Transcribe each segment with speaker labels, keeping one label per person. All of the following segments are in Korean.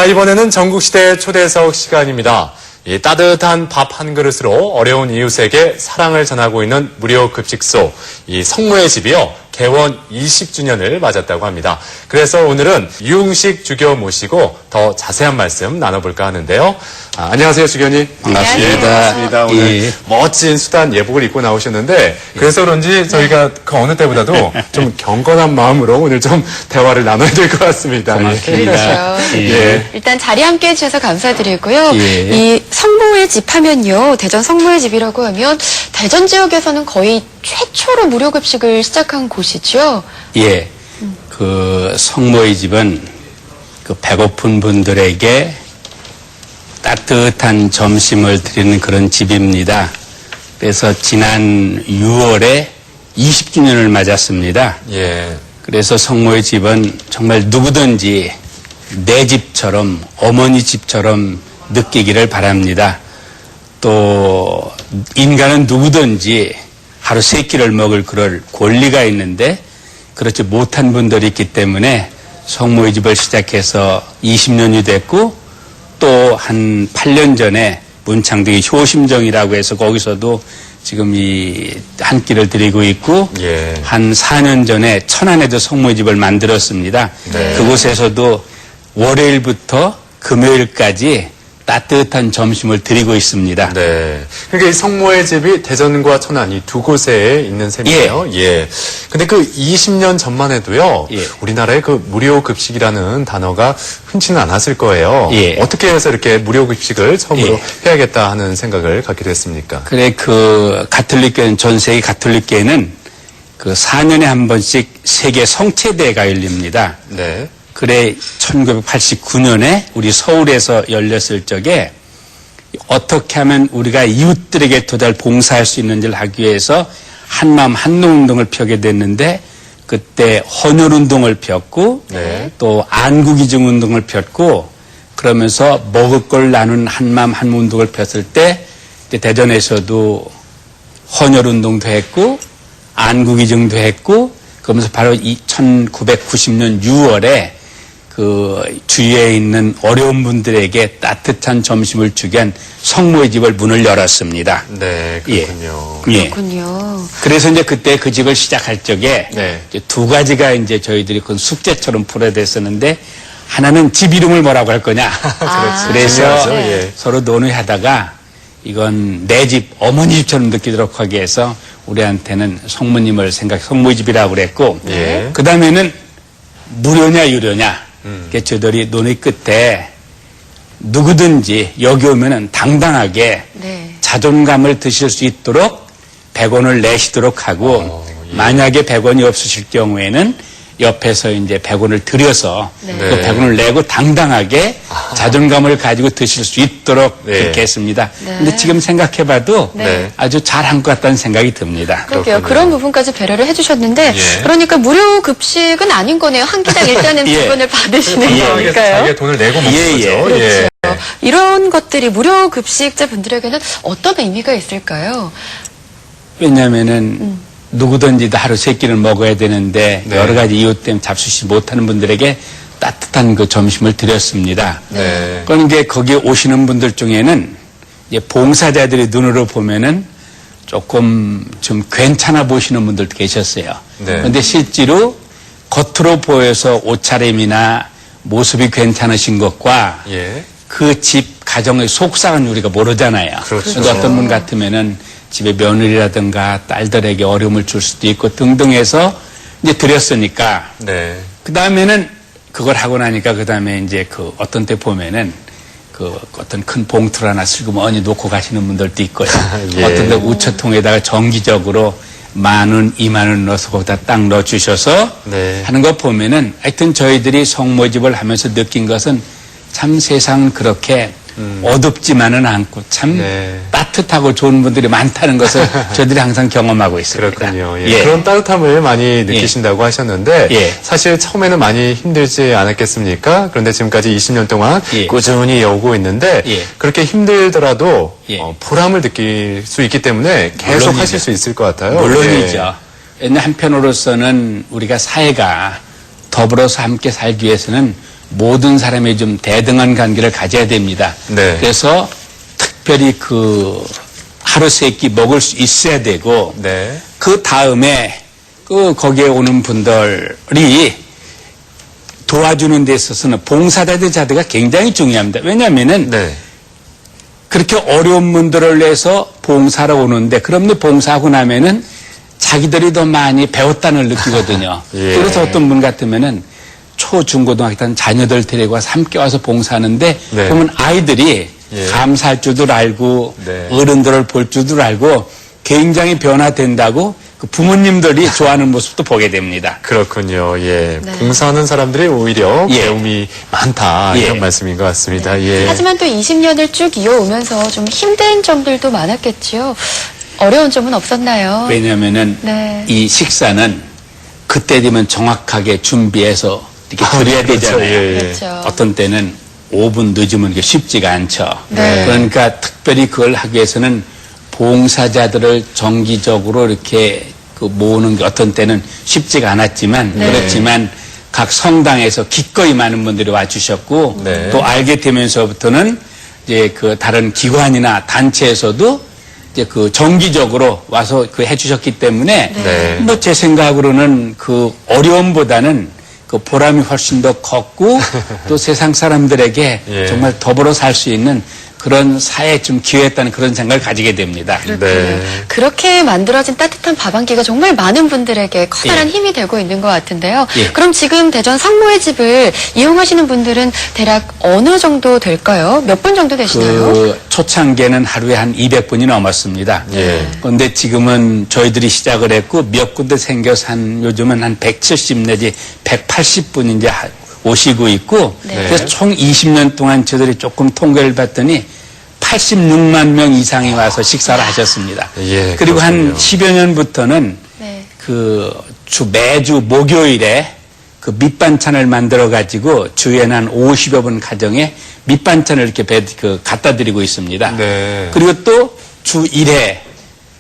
Speaker 1: 자, 이번에는 전국시대 초대석 시간입니다. 이 따뜻한 밥 한 그릇으로 어려운 이웃에게 사랑을 전하고 있는 무료급식소, 이 성모의 집이요, 개원 20주년을 맞았다고 합니다. 그래서 오늘은 유흥식 주교 모시고 더 자세한 말씀 나눠볼까 하는데요. 안녕하세요, 주교님. 반갑습니다. 오늘 멋진 수단 예복을 입고 나오셨는데, 그래서 그런지 저희가 그 어느 때보다도 좀 경건한 마음으로 오늘 좀 대화를 나눠야 될 것 같습니다.
Speaker 2: 그렇죠.
Speaker 1: 예.
Speaker 2: 일단 자리 함께 해주셔서 감사드리고요.
Speaker 3: 예.
Speaker 2: 이 성모의 집 하면요, 대전 성모의 집이라고 하면 대전 지역에서는 거의 최초로 무료급식을 시작한 곳이죠.
Speaker 3: 예. 그 성모의 집은 그 배고픈 분들에게 따뜻한 점심을 드리는 그런 집입니다. 그래서 지난 6월에 20주년을 맞았습니다.
Speaker 1: 예.
Speaker 3: 그래서 성모의 집은 정말 누구든지 내 집처럼, 어머니 집처럼 느끼기를 바랍니다. 또 인간은 누구든지 하루 3끼를 먹을 그럴 권리가 있는데 그렇지 못한 분들이 있기 때문에 성모의 집을 시작해서 20년이 됐고, 또 한 8년 전에 문창동의 효심정이라고 해서 거기서도 지금 이 한 끼를 드리고 있고,
Speaker 1: 예.
Speaker 3: 한 4년 전에 천안에도 성모의 집을 만들었습니다.
Speaker 1: 네.
Speaker 3: 그곳에서도 월요일부터 금요일까지 따뜻한 점심을 드리고 있습니다.
Speaker 1: 네. 그러니까 이 성모의 집이 대전과 천안 이 두 곳에 있는 셈이에요. 예. 근데 그 20년 전만 해도요.
Speaker 3: 예.
Speaker 1: 우리나라에 그 무료급식이라는 단어가 흔치는 않았을 거예요.
Speaker 3: 예.
Speaker 1: 어떻게 해서 이렇게 무료급식을 처음으로
Speaker 3: 예.
Speaker 1: 해야겠다 하는 생각을 갖게 됐습니까?
Speaker 3: 그래, 그 가톨릭교회는, 전 세계 가톨릭교회는 그 4년에 한 번씩 세계 성체대회가 열립니다.
Speaker 1: 네.
Speaker 3: 그래, 1989년에 우리 서울에서 열렸을 적에 어떻게 하면 우리가 이웃들에게 더 잘 봉사할 수 있는지를 하기 위해서 한마음 한노운동을 펴게 됐는데, 그때 헌혈운동을 폈고,
Speaker 1: 네.
Speaker 3: 또 안구기증운동을 폈고, 그러면서 먹을 걸 나눈 한마음 한운동을 폈을 때, 대전에서도 헌혈운동도 했고, 안구기증도 했고, 그러면서 바로 1990년 6월에 그 주위에 있는 어려운 분들에게 따뜻한 점심을 주기 위한 성모의 집을 문을 열었습니다.
Speaker 1: 네, 그렇군요.
Speaker 3: 예.
Speaker 2: 그렇군요.
Speaker 3: 그래서 이제 그때 그 집을 시작할 적에
Speaker 1: 네.
Speaker 3: 이제 두 가지가 이제 저희들이 그 숙제처럼 풀어야 됐었는데, 하나는 집 이름을 뭐라고 할 거냐. 그래서
Speaker 1: 중요하죠. 예.
Speaker 3: 서로 논의하다가 이건 내 집, 어머니 집처럼 느끼도록 하기 위해서 우리한테는 성모님을 성모의 집이라고 그랬고,
Speaker 1: 예.
Speaker 3: 그 다음에는 무료냐 유료냐. 그게 저희들이 논의 끝에 누구든지 여기 오면은 당당하게
Speaker 2: 네.
Speaker 3: 자존감을 드실 수 있도록 100원을 내시도록 하고,
Speaker 1: 예.
Speaker 3: 만약에 100원이 없으실 경우에는 옆에서 이제 100원을 들여서
Speaker 2: 네.
Speaker 3: 그 100원을 내고 당당하게 자존감을 가지고 드실 수 있도록
Speaker 1: 네.
Speaker 3: 그렇게 했습니다.
Speaker 2: 네.
Speaker 3: 근데 지금 생각해봐도
Speaker 1: 네.
Speaker 3: 아주 잘한 것 같다는 생각이 듭니다.
Speaker 2: 그러게요.
Speaker 1: 그렇군요.
Speaker 2: 그런 부분까지 배려를 해주셨는데,
Speaker 1: 예.
Speaker 2: 그러니까 무료급식은 아닌 거네요. 한 끼당 일단은
Speaker 3: 예.
Speaker 2: 100원을 받으시는
Speaker 1: 자기가
Speaker 2: 거니까요.
Speaker 1: 돈을 내고 먹는
Speaker 3: 예, 예.
Speaker 1: 거죠.
Speaker 2: 그렇죠. 이런 것들이 무료급식자 분들에게는 어떤 의미가 있을까요?
Speaker 3: 왜냐하면은 누구든지 다 하루 3끼를 먹어야 되는데
Speaker 1: 네.
Speaker 3: 여러 가지 이유 때문에 잡수시 못하는 분들에게 따뜻한 그 점심을 드렸습니다.
Speaker 1: 네.
Speaker 3: 그런데 거기에 오시는 분들 중에는 이제 봉사자들의 눈으로 보면은 조금 좀 괜찮아 보시는 분들도 계셨어요.
Speaker 1: 네.
Speaker 3: 그런데 실제로 겉으로 보여서 옷차림이나 모습이 괜찮으신 것과
Speaker 1: 예.
Speaker 3: 그 집 가정의 속상은 우리가 모르잖아요.
Speaker 1: 그렇죠.
Speaker 3: 근데 어떤 분 같으면은 집에 며느리라든가 딸들에게 어려움을 줄 수도 있고 등등 해서 이제 드렸으니까,
Speaker 1: 네.
Speaker 3: 그 다음에는 그걸 하고 나니까 그 다음에 이제 그 어떤 때 보면은 그 어떤 큰 봉투를 하나 슬그머니 놓고 가시는 분들도 있고요.
Speaker 1: 예.
Speaker 3: 어떤 데 우체통에다가 정기적으로 10,000원, 20,000원 넣어서 거기다 딱 넣어주셔서
Speaker 1: 네.
Speaker 3: 하는 거 보면은, 하여튼 저희들이 성모집을 하면서 느낀 것은 참 세상 그렇게 어둡지만은 않고 참
Speaker 1: 네.
Speaker 3: 따뜻하고 좋은 분들이 많다는 것을 저희들이 항상 경험하고 있습니다.
Speaker 1: 그렇군요. 예.
Speaker 3: 예.
Speaker 1: 그런 따뜻함을 많이 느끼신다고 하셨는데
Speaker 3: 예.
Speaker 1: 사실 처음에는 많이 힘들지 않았겠습니까? 그런데 지금까지 20년 동안
Speaker 3: 예.
Speaker 1: 꾸준히 오고 있는데
Speaker 3: 예.
Speaker 1: 그렇게 힘들더라도
Speaker 3: 예.
Speaker 1: 보람을 느낄 수 있기 때문에 계속
Speaker 3: 물론이죠.
Speaker 1: 하실 수 있을 것 같아요.
Speaker 3: 물론이죠. 한편으로서는 우리가 사회가 더불어서 함께 살기 위해서는 모든 사람이 좀 대등한 관계를 가져야 됩니다.
Speaker 1: 네.
Speaker 3: 그래서 특별히 그 하루 세 끼 먹을 수 있어야 되고
Speaker 1: 네.
Speaker 3: 그 다음에 그 거기에 오는 분들이 도와주는 데 있어서는 봉사자들이 굉장히 중요합니다. 왜냐하면은
Speaker 1: 네.
Speaker 3: 그렇게 어려운 분들을 위해서 봉사하러 오는데 그럼요 봉사하고 나면은 자기들이 더 많이 배웠다는 걸 느끼거든요.
Speaker 1: 예.
Speaker 3: 그래서 어떤 분 같으면은 초, 중, 고등학교 때 자녀들 데리고 와서 함께 와서 봉사하는데
Speaker 1: 네.
Speaker 3: 보면 아이들이
Speaker 1: 예.
Speaker 3: 감사할 줄도 알고
Speaker 1: 네.
Speaker 3: 어른들을 볼 줄도 알고 굉장히 변화된다고 그 부모님들이 좋아하는 모습도 보게 됩니다.
Speaker 1: 그렇군요. 예.
Speaker 2: 네.
Speaker 1: 봉사하는 사람들이 오히려
Speaker 3: 예.
Speaker 1: 배움이 많다.
Speaker 3: 예.
Speaker 1: 이런 말씀인 것 같습니다. 예.
Speaker 2: 하지만 또 20년을 쭉 이어오면서 좀 힘든 점들도 많았겠지요. 어려운 점은 없었나요?
Speaker 3: 왜냐하면은
Speaker 2: 네.
Speaker 3: 이 식사는 그때 되면 정확하게 준비해서 이렇게 드려야
Speaker 1: 그렇죠.
Speaker 3: 되잖아요.
Speaker 1: 예, 예.
Speaker 2: 그렇죠.
Speaker 3: 어떤 때는 5분 늦으면 이게 쉽지가 않죠.
Speaker 2: 네.
Speaker 3: 그러니까 특별히 그걸 하기 위해서는 봉사자들을 정기적으로 이렇게 그 모으는 게 어떤 때는 쉽지가 않았지만
Speaker 2: 네.
Speaker 3: 그렇지만 각 성당에서 기꺼이 많은 분들이 와주셨고
Speaker 1: 네.
Speaker 3: 또 알게 되면서부터는 이제 그 다른 기관이나 단체에서도 이제 그 정기적으로 와서 그 해주셨기 때문에
Speaker 1: 네.
Speaker 3: 뭐 제 생각으로는 그 어려움보다는 그 보람이 훨씬 더 컸고 또 세상 사람들에게
Speaker 1: 예.
Speaker 3: 정말 더불어 살 수 있는 그런 사회에 좀 기여했다는 그런 생각을 가지게 됩니다.
Speaker 1: 네.
Speaker 2: 그렇게 만들어진 따뜻한 밥 한 끼가 정말 많은 분들에게 커다란
Speaker 3: 예.
Speaker 2: 힘이 되고 있는 것 같은데요.
Speaker 3: 예.
Speaker 2: 그럼 지금 대전 성모의 집을 이용하시는 분들은 대략 어느 정도 될까요? 몇 분 정도 되시나요?
Speaker 3: 그 초창기에는 하루에 한 200분이 넘었습니다.
Speaker 1: 예.
Speaker 3: 그런데 지금은 저희들이 시작을 했고 몇 군데 생겨서 한 요즘은 한 170 내지 180분 이제 오시고 있고
Speaker 2: 네.
Speaker 3: 그래서 총 20년 동안 저희들이 조금 통계를 봤더니 86만 명 이상이 와서 식사를 하셨습니다.
Speaker 1: 예,
Speaker 3: 그리고 한
Speaker 1: 그렇군요.
Speaker 3: 10여 년부터는
Speaker 2: 네.
Speaker 3: 그 매주 목요일에 그 밑반찬을 만들어 가지고 주에는 한 50여 분 가정에 밑반찬을 이렇게 갖다 드리고 있습니다.
Speaker 1: 네.
Speaker 3: 그리고 또 주 1회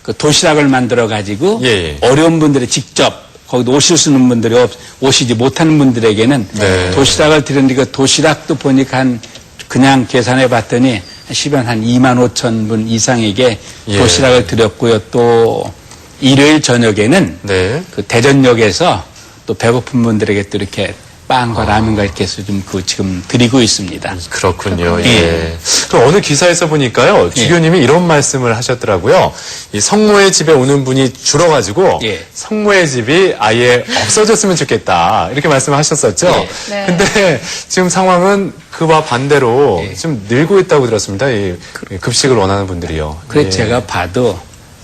Speaker 3: 그 도시락을 만들어 가지고
Speaker 1: 예, 예.
Speaker 3: 어려운 분들이 직접 거기도 오실 수 있는 분들이 오시지 못하는 분들에게는
Speaker 1: 네.
Speaker 3: 도시락을 드렸는데 그 도시락도 보니까 한 그냥 계산해 봤더니 10연 한 2만 5천 분 이상에게
Speaker 1: 예.
Speaker 3: 도시락을 드렸고요. 또 일요일 저녁에는
Speaker 1: 네.
Speaker 3: 그 대전역에서 또 배고픈 분들에게 또 이렇게 빵과 라면과 이렇게 해서 좀 그 지금 드리고 있습니다.
Speaker 1: 그렇군요.
Speaker 3: 예.
Speaker 1: 예. 또 어느 기사에서 보니까요, 주교님이 이런 말씀을 하셨더라고요. 이 성모의 집에 오는 분이 줄어가지고
Speaker 3: 예.
Speaker 1: 성모의 집이 아예 없어졌으면 좋겠다 이렇게 말씀하셨었죠.
Speaker 3: 예.
Speaker 2: 네.
Speaker 1: 근데 지금 상황은 그와 반대로
Speaker 3: 예.
Speaker 1: 좀 늘고 있다고 들었습니다. 이 급식을 원하는 분들이요.
Speaker 3: 그래
Speaker 1: 예.
Speaker 3: 제가 봐도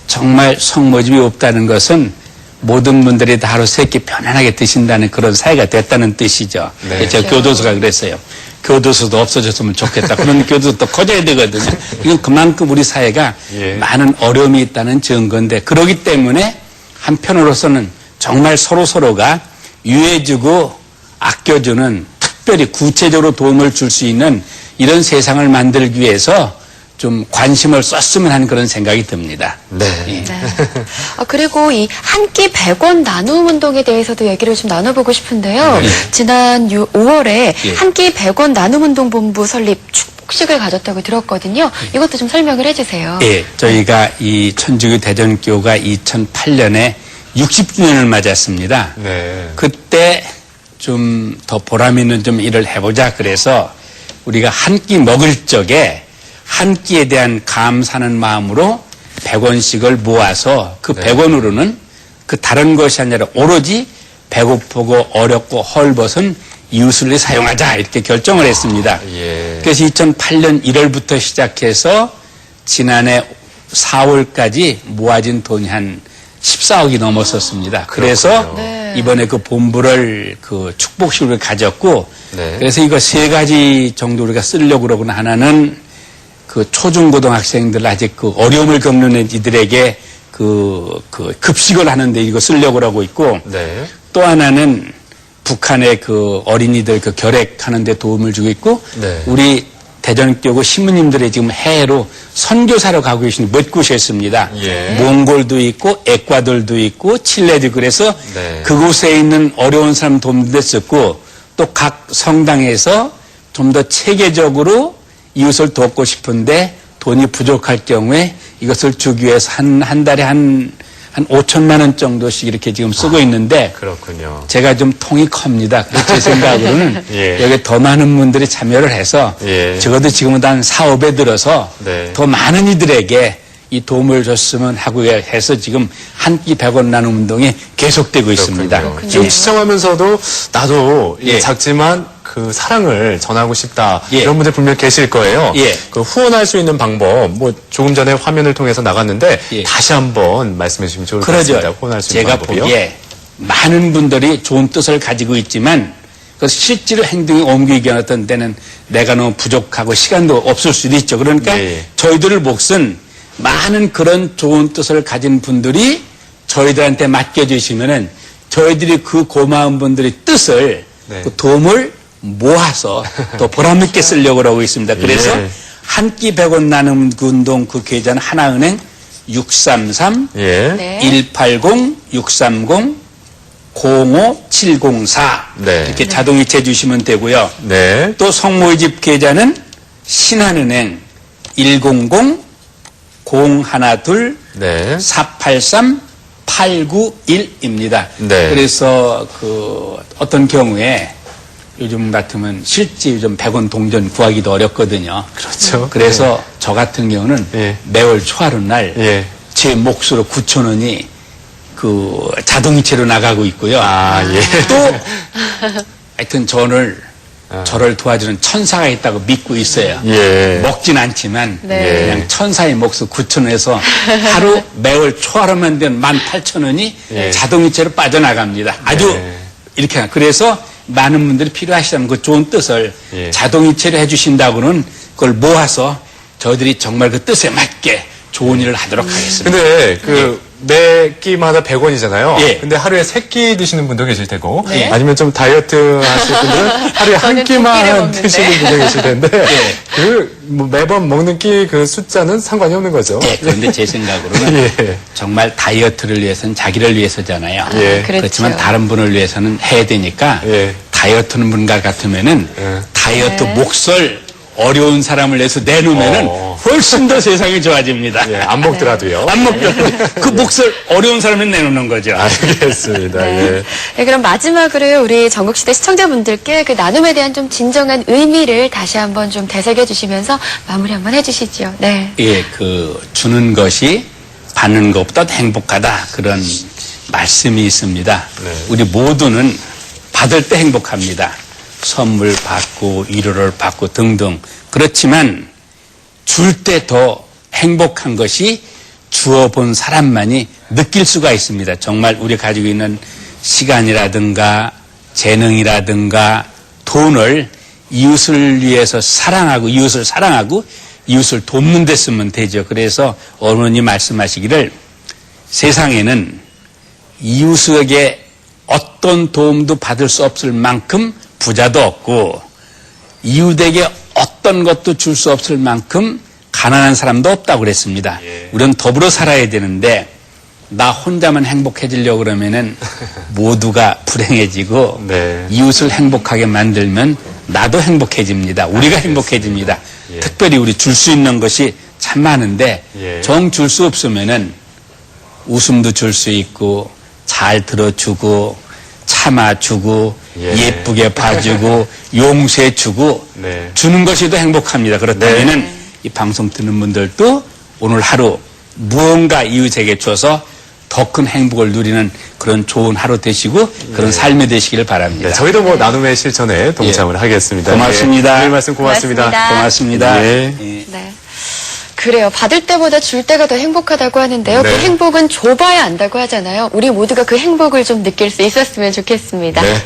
Speaker 3: 정말 성모집이 없다는 것은 모든 분들이 다 하루 세 끼 편안하게 드신다는 그런 사회가 됐다는 뜻이죠.
Speaker 1: 네.
Speaker 3: 제가 교도소가 그랬어요. 교도소도 없어졌으면 좋겠다. 그런 교도소 또 커져야 되거든요. 이건 그만큼 우리 사회가
Speaker 1: 예.
Speaker 3: 많은 어려움이 있다는 증거인데 그러기 때문에 한편으로서는 정말 서로가 유해주고 아껴주는 특별히 구체적으로 도움을 줄 수 있는 이런 세상을 만들기 위해서 좀 관심을 썼으면 하는 그런 생각이 듭니다.
Speaker 1: 네.
Speaker 3: 예.
Speaker 2: 네. 그리고 이 한 끼 100원 나눔 운동에 대해서도 얘기를 좀 나눠보고 싶은데요.
Speaker 3: 네.
Speaker 2: 지난 5월에
Speaker 3: 예.
Speaker 2: 한 끼 100원 나눔 운동 본부 설립 축복식을 가졌다고 들었거든요. 이것도 좀 설명을 해주세요.
Speaker 3: 예, 저희가 이 천주교 대전교가 2008년에 60주년을 맞았습니다.
Speaker 1: 네.
Speaker 3: 그때 좀 더 보람 있는 좀 일을 해보자 그래서 우리가 한 끼 먹을 적에 한 끼에 대한 감사하는 마음으로 100원씩을 모아서 그
Speaker 1: 네.
Speaker 3: 100원으로는 그 다른 것이 아니라 오로지 배고프고 어렵고 헐벗은 이웃을 위해 사용하자 이렇게 결정을 했습니다.
Speaker 1: 예.
Speaker 3: 그래서 2008년 1월부터 시작해서 지난해 4월까지 모아진 돈이 한 14억이 넘었었습니다. 그래서
Speaker 1: 그렇군요.
Speaker 2: 네.
Speaker 3: 이번에 그 본부를 그 축복식을 가졌고
Speaker 1: 네.
Speaker 3: 그래서 이거 세 가지 정도 우리가 쓰려고 그러구나. 하나는 그 초중고등학생들 아직 그 어려움을 겪는 이들에게 그 급식을 하는데 이거 쓰려고 하고 있고
Speaker 1: 네.
Speaker 3: 또 하나는 북한의 그 어린이들 그 결핵하는 데 도움을 주고 있고
Speaker 1: 네.
Speaker 3: 우리 대전교구 신부님들이 지금 해외로 선교사로 가고 계신 몇 곳이 있습니다.
Speaker 1: 예.
Speaker 3: 몽골도 있고 에콰도르도 있고 칠레도 그래서
Speaker 1: 네.
Speaker 3: 그곳에 있는 어려운 사람 돕는 데 썼고 또 각 성당에서 좀 더 체계적으로 이웃을 돕고 싶은데 돈이 부족할 경우에 이것을 주기 위해서 한 달에 한 5천만 원 정도씩 이렇게 지금 쓰고 있는데
Speaker 1: 그렇군요.
Speaker 3: 제가 좀 통이 큽니다. 그래서 제 생각으로는
Speaker 1: 예.
Speaker 3: 여기 더 많은 분들이 참여를 해서
Speaker 1: 예.
Speaker 3: 적어도 지금은 한 4, 5배 들어서
Speaker 1: 네.
Speaker 3: 더 많은 이들에게 이 도움을 줬으면 하고 해서 지금 한 끼 100원 나눔 운동이 계속되고 있습니다.
Speaker 1: 그렇군요. 지금 시청하면서도 나도 이
Speaker 3: 예.
Speaker 1: 작지만 그 사랑을 전하고 싶다.
Speaker 3: 예.
Speaker 1: 이런 분들 분명 계실 거예요.
Speaker 3: 예.
Speaker 1: 그 후원할 수 있는 방법, 뭐 조금 전에 화면을 통해서 나갔는데
Speaker 3: 예.
Speaker 1: 다시 한번 말씀해 주시면 좋을 것
Speaker 3: 그러죠.
Speaker 1: 같습니다. 후원할 수 있는
Speaker 3: 제가
Speaker 1: 방법이요.
Speaker 3: 보기에 많은 분들이 좋은 뜻을 가지고 있지만 그 실제로 행동에 옮기기 위한 어떤 때는 내가 너무 부족하고 시간도 없을 수도 있죠. 그러니까
Speaker 1: 네.
Speaker 3: 저희들을 몫은 많은 그런 좋은 뜻을 가진 분들이 저희들한테 맡겨주시면은 저희들이 그 고마운 분들의 뜻을
Speaker 1: 네.
Speaker 3: 그 도움을 모아서 또 보람있게 쓰려고 하고 있습니다. 그래서
Speaker 1: 예.
Speaker 3: 한 끼 100원 나눔 운동 그 계좌는 하나은행 633
Speaker 1: 예.
Speaker 2: 네.
Speaker 3: 180-630-05704
Speaker 1: 네.
Speaker 3: 이렇게 자동이체 주시면 되고요.
Speaker 1: 네.
Speaker 3: 또 성모의 계좌는 신한은행 100-012-483-891입니다.
Speaker 1: 네.
Speaker 3: 그래서 그 어떤 경우에 요즘 같으면 실제 요즘 100원 동전 구하기도 어렵거든요.
Speaker 1: 그렇죠.
Speaker 3: 그래서 저 같은 경우는
Speaker 1: 예.
Speaker 3: 매월 초하루날
Speaker 1: 예.
Speaker 3: 제 몫으로 9,000원이 그 자동이체로 나가고 있고요.
Speaker 1: 아, 예.
Speaker 3: 또 하여튼 저를 도와주는 천사가 있다고 믿고 있어요.
Speaker 1: 예.
Speaker 3: 먹진 않지만
Speaker 2: 네.
Speaker 3: 그냥 천사의 몫을 9,000원에서 하루 매월 초하루만 되면 18,000원이
Speaker 1: 예.
Speaker 3: 자동이체로 빠져나갑니다. 아주
Speaker 1: 네.
Speaker 3: 이렇게 그래서 많은 분들이 필요하시다면 그 좋은 뜻을
Speaker 1: 예.
Speaker 3: 자동이체로 해주신다고는 그걸 모아서 저희들이 정말 그 뜻에 맞게 좋은 일을 하도록 하겠습니다.
Speaker 1: 근데 그 매 끼마다 100원이잖아요.
Speaker 3: 예.
Speaker 1: 근데 하루에 3끼 드시는 분도 계실 테고
Speaker 2: 네.
Speaker 1: 아니면 좀 다이어트 하실 분들은 하루에 한
Speaker 2: 저는 두 끼를
Speaker 1: 끼만
Speaker 2: 먹는데.
Speaker 1: 드시는 분도 계실 텐데
Speaker 3: 예.
Speaker 1: 그 뭐 매번 먹는 끼 그 숫자는 상관이 없는 거죠.
Speaker 3: 네, 그런데 제 생각으로는
Speaker 1: 예.
Speaker 3: 정말 다이어트를 위해서는 자기를 위해서잖아요.
Speaker 1: 예.
Speaker 2: 그렇죠.
Speaker 3: 그렇지만 다른 분을 위해서는 해야 되니까
Speaker 1: 예.
Speaker 3: 다이어트는 분과 같으면은
Speaker 1: 예.
Speaker 3: 다이어트
Speaker 2: 네.
Speaker 3: 몫을 어려운 사람을 위해서 내놓으면은 훨씬 더 세상이 좋아집니다.
Speaker 1: 예, 안 먹더라도요.
Speaker 3: 안 먹더라도 그 몫을 어려운 사람을 내놓는 거죠.
Speaker 1: 알겠습니다. 예.
Speaker 2: 네, 그럼 마지막으로 우리 전국시대 시청자분들께 그 나눔에 대한 좀 진정한 의미를 다시 한번 좀 되새겨 주시면서 마무리 한번 해주시죠. 네.
Speaker 3: 예, 그 주는 것이 받는 것보다 행복하다 그런 말씀이 있습니다.
Speaker 1: 네.
Speaker 3: 우리 모두는 받을 때 행복합니다. 선물 받고 위로를 받고 등등. 그렇지만 줄 때 더 행복한 것이 주어본 사람만이 느낄 수가 있습니다. 정말 우리 가지고 있는 시간이라든가 재능이라든가 돈을 이웃을 위해서 사랑하고 이웃을 돕는 데 쓰면 되죠. 그래서 어머니 말씀하시기를 세상에는 이웃에게 어떤 도움도 받을 수 없을 만큼 부자도 없고 이웃에게 어떤 것도 줄 수 없을 만큼 가난한 사람도 없다고 그랬습니다. 우리는 더불어 살아야 되는데 나 혼자만 행복해지려고 그러면은 모두가 불행해지고
Speaker 1: 네.
Speaker 3: 이웃을 행복하게 만들면 나도 행복해집니다. 우리가 행복해집니다.
Speaker 1: 예.
Speaker 3: 특별히 우리 줄 수 있는 것이 참 많은데
Speaker 1: 예.
Speaker 3: 정 줄 수 없으면은 웃음도 줄 수 있고 잘 들어주고 참아주고
Speaker 1: 예.
Speaker 3: 예쁘게 봐주고 용서해주고
Speaker 1: 네.
Speaker 3: 주는 것이 더 행복합니다. 그렇다면은 이 방송 듣는 분들도 오늘 하루 무언가 이웃에게 줘서 더 큰 행복을 누리는 그런 좋은 하루 되시고 그런 삶이 되시기를 바랍니다.
Speaker 1: 네, 저희도 뭐 나눔의 실천에 동참을 하겠습니다.
Speaker 3: 고맙습니다.
Speaker 1: 예, 오늘 말씀 고맙습니다.
Speaker 2: 고맙습니다.
Speaker 3: 고맙습니다.
Speaker 1: 예.
Speaker 3: 예.
Speaker 2: 네. 그래요. 받을 때보다 줄 때가 더 행복하다고 하는데요.
Speaker 1: 네.
Speaker 2: 그 행복은 줘봐야 안다고 하잖아요. 우리 모두가 그 행복을 좀 느낄 수 있었으면 좋겠습니다.
Speaker 1: 네.